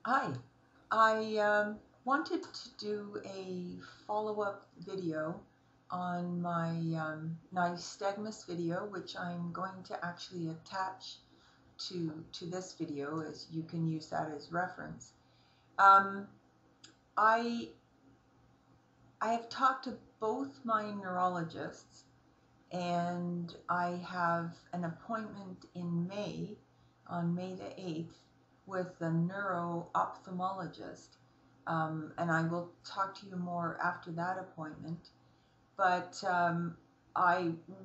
Hi, I wanted to do a follow-up video on my nystagmus video, which I'm going to actually attach to this video, as you can use that as reference. Um, I I have talked to both my neurologists, and I have an appointment in May, on May the 8th, with the neuro-ophthalmologist. And I will talk to you more after that appointment. But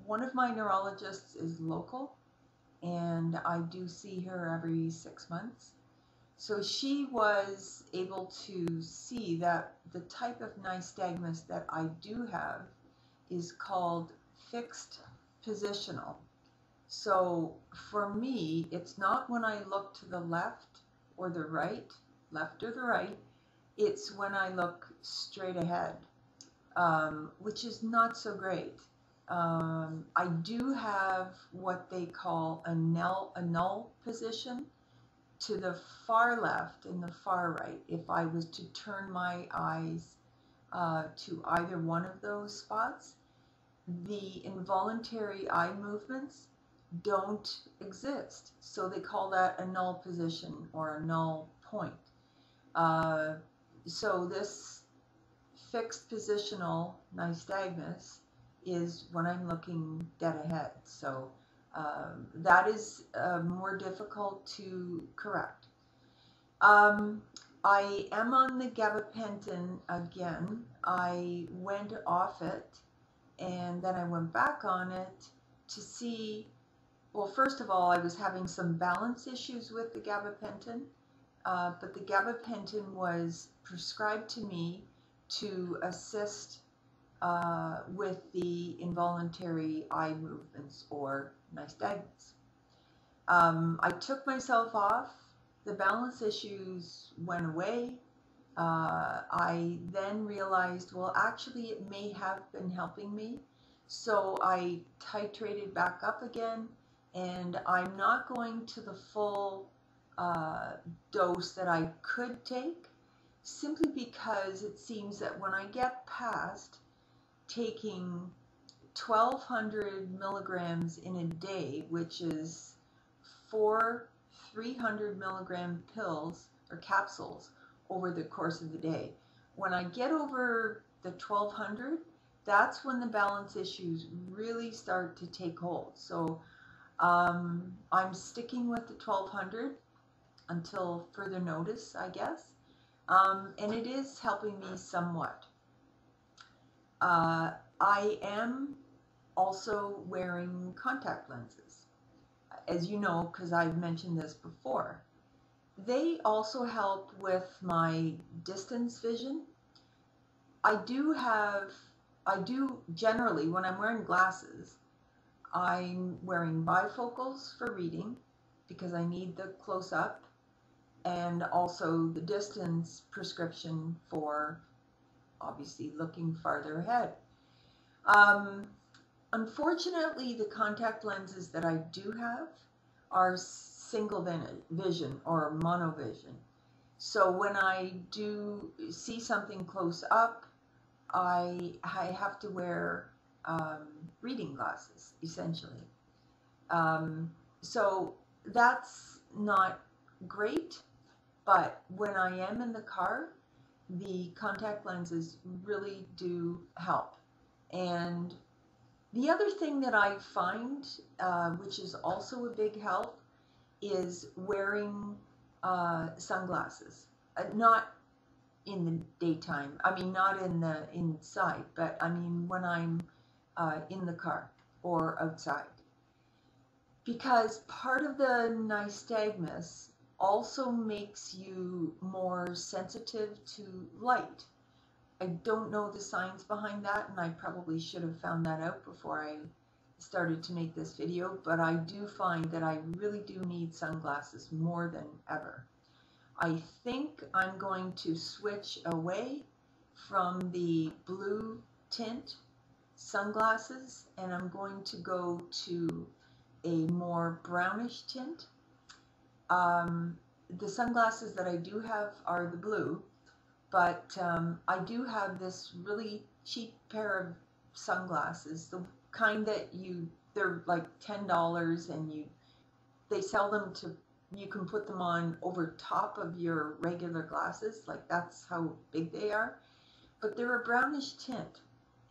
one of my neurologists is local, and I do see her every 6 months. So she was able to see that the type of nystagmus that I do have is called fixed positional. So for me, it's not when I look to the left or the right, left or the right, it's when I look straight ahead, which is not so great. I do have what they call a null position to the far left and the far right. If I was to turn my eyes to either one of those spots, the involuntary eye movements don't exist. So they call that a null position or a null point. Uh, so this fixed positional nystagmus is when I'm looking dead ahead. So that is more difficult to correct. Um, I am on the gabapentin again. I went off it and then I went back on it to see. Well, first of all, I was having some balance issues with the gabapentin, but the gabapentin was prescribed to me to assist with the involuntary eye movements or nystagmus. I took myself off. The balance issues went away. I then realized, well, actually, it may have been helping me. So I titrated back up again, and I'm not going to the full dose that I could take, simply because it seems that when I get past taking 1,200 milligrams in a day, which is 4 300 milligram pills or capsules over the course of the day. When I get over the 1,200, that's when the balance issues really start to take hold. So I'm sticking with the 1,200 until further notice, I guess. And it is helping me somewhat. I am also wearing contact lenses, as you know, because I've mentioned this before. They also help with my distance vision. I do generally, when I'm wearing glasses, I'm wearing bifocals for reading because I need the close up, and also the distance prescription for obviously looking farther ahead. Unfortunately, the contact lenses that I do have are single vision or monovision. So when I do see something close up, I have to wear reading glasses, essentially. So that's not great, but when I am in the car, the contact lenses really do help. And the other thing that I find, which is also a big help, is wearing sunglasses. Not in the daytime. I mean, not in the inside, but I mean when I'm in the car or outside. Because part of the nystagmus also makes you more sensitive to light. I don't know the science behind that, and I probably should have found that out before I started to make this video, but I do find that I really do need sunglasses more than ever. I think I'm going to switch away from the blue tint sunglasses, and I'm going to go to a more brownish tint. the sunglasses that I do have are the blue, but I do have this really cheap pair of sunglasses, the kind that they're like $10, and they sell them to, you can put them on over top of your regular glasses, like that's how big they are, but they're a brownish tint,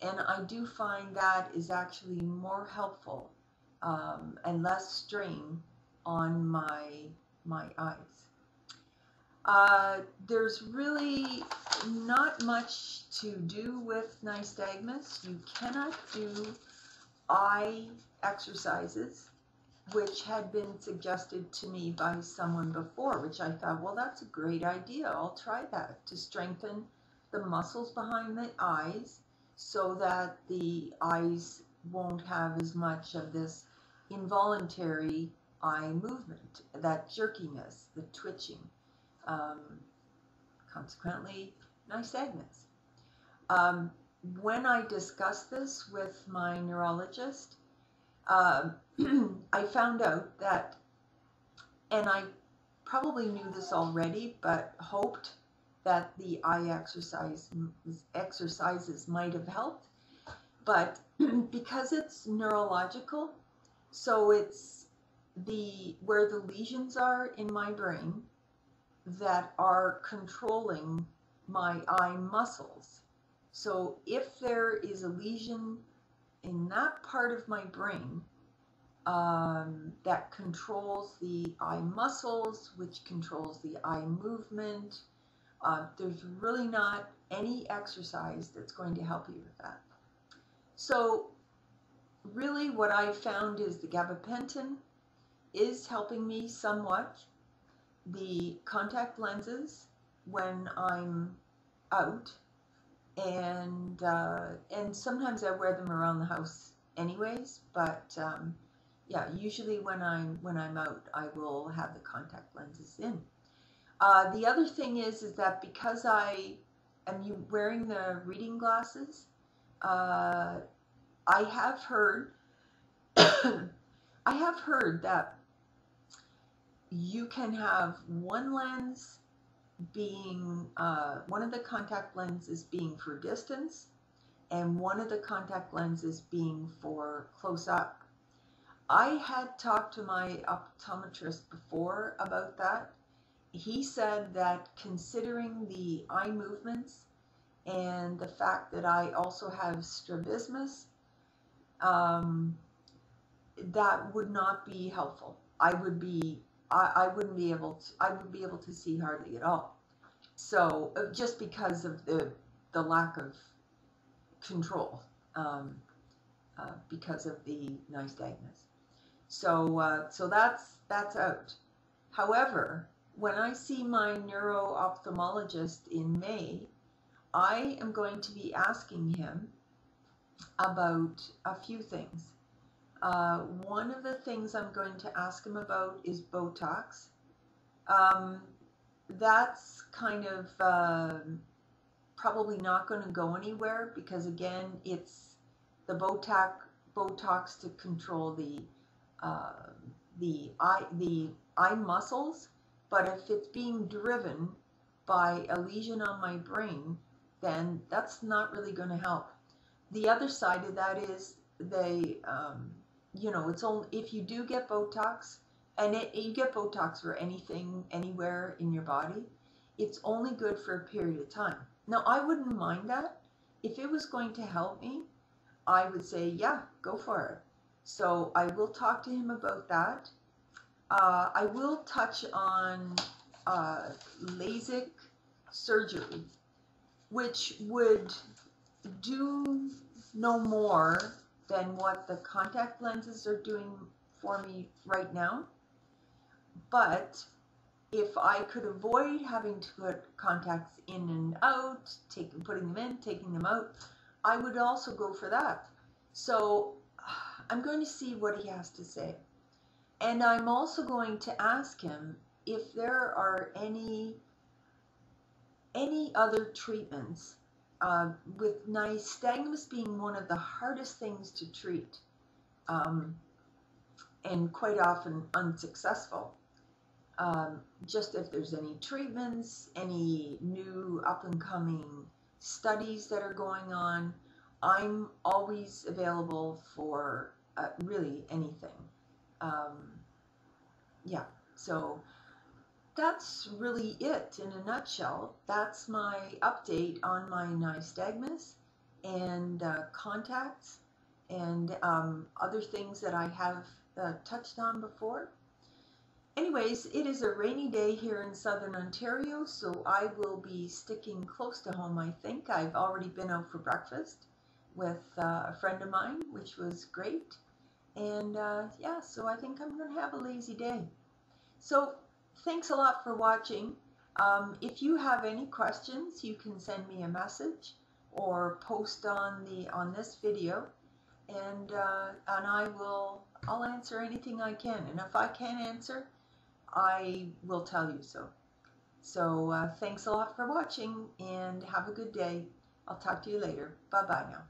and I do find that is actually more helpful and less strain on my eyes. There's really not much to do with nystagmus. You cannot do eye exercises, which had been suggested to me by someone before, which I thought, well, that's a great idea. I'll try that to strengthen the muscles behind the eyes so that the eyes won't have as much of this involuntary eye movement, that jerkiness, the twitching. Consequently, nystagmus. When I discussed this with my neurologist, I found out that, and I probably knew this already, but hoped that the eye exercises might have helped. But because it's neurological, so it's where the lesions are in my brain that are controlling my eye muscles. So if there is a lesion in that part of my brain that controls the eye muscles, which controls the eye movement, there's really not any exercise that's going to help you with that. So really what I found is the gabapentin is helping me somewhat. The contact lenses when I'm out, and sometimes I wear them around the house anyways, but yeah, usually when I'm out, I will have the contact lenses in. The other thing is that because I am wearing the reading glasses, I have heard that you can have one lens being, one of the contact lenses being for distance, and one of the contact lenses being for close up. I had talked to my optometrist before about that. He said that considering the eye movements and the fact that I also have strabismus, that would not be helpful. I would be able to see hardly at all. So just because of the lack of control, because of the nystagmus. So that's out. However, when I see my neuro-ophthalmologist in May, I am going to be asking him about a few things. One of the things I'm going to ask him about is Botox. That's kind of probably not going to go anywhere because, again, it's the Botox to control the eye muscles. But if it's being driven by a lesion on my brain, then that's not really going to help. The other side of that is it's only if you do get Botox, and you get Botox for anything, anywhere in your body, it's only good for a period of time. Now, I wouldn't mind that. If it was going to help me, I would say, yeah, go for it. So I will talk to him about that. I will touch on LASIK surgery, which would do no more than what the contact lenses are doing for me right now. But if I could avoid having to put contacts in and out, putting them in, taking them out, I would also go for that. So I'm going to see what he has to say. And I'm also going to ask him if there are any other treatments, with nystagmus being one of the hardest things to treat, and quite often unsuccessful. just if there's any treatments, any new up-and-coming studies that are going on. I'm always available for really anything. Yeah, so that's really it in a nutshell. That's my update on my nystagmus and contacts and other things that I have touched on before. Anyways, it is a rainy day here in southern Ontario, so I will be sticking close to home, I think. I've already been out for breakfast with a friend of mine, which was great. And yeah, so I think I'm going to have a lazy day. So thanks a lot for watching. If you have any questions, you can send me a message or post on this video, and I'll answer anything I can. And if I can't answer, I will tell you so. So thanks a lot for watching, and have a good day. I'll talk to you later. Bye bye now.